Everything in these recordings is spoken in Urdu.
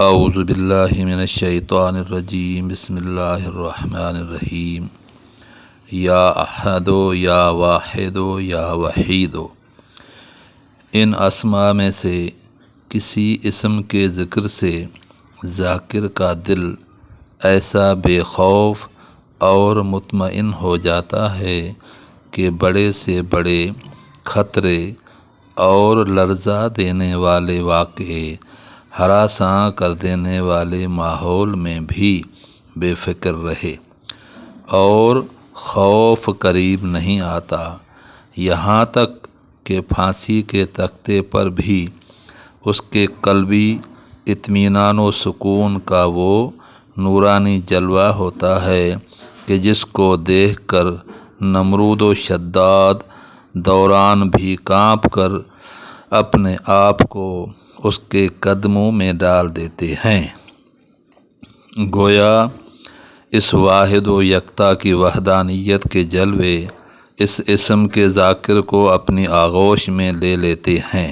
اعوذ باللہ من الشیطان الرجیم بسم اللہ الرحمن الرحیم یا احد یا واحد یا وحید۔ ان اسماء میں سے کسی اسم کے ذکر سے ذاکر کا دل ایسا بے خوف اور مطمئن ہو جاتا ہے کہ بڑے سے بڑے خطرے اور لرزا دینے والے واقعے، ہراساں کر دینے والے ماحول میں بھی بے فکر رہے اور خوف قریب نہیں آتا، یہاں تک کہ پھانسی کے تختے پر بھی اس کے قلبی اطمینان و سکون کا وہ نورانی جلوہ ہوتا ہے کہ جس کو دیکھ کر نمرود و شداد دوران بھی کانپ کر اپنے آپ کو اس کے قدموں میں ڈال دیتے ہیں۔ گویا اس واحد و یکتا کی وحدانیت کے جلوے اس اسم کے ذاکر کو اپنی آغوش میں لے لیتے ہیں،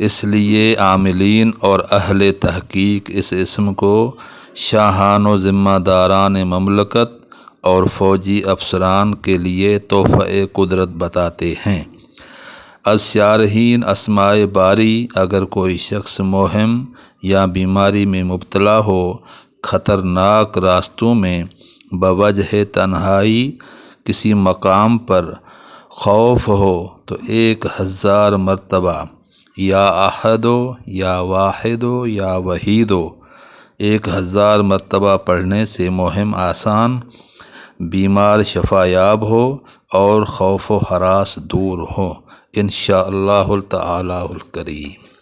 اس لیے عاملین اور اہل تحقیق اس اسم کو شاہان و ذمہ داران مملکت اور فوجی افسران کے لیے تحفہ قدرت بتاتے ہیں۔ از شارحین اسماء باری اگر کوئی شخص مہم یا بیماری میں مبتلا ہو، خطرناک راستوں میں بوجہ تنہائی کسی مقام پر خوف ہو تو 1000 مرتبہ یا احد یا واحد یا وحید 1000 مرتبہ پڑھنے سے مہم آسان، بیمار شفا یاب ہو اور خوف و ہراس دور ہو انشاءاللہ تعالی الکریم۔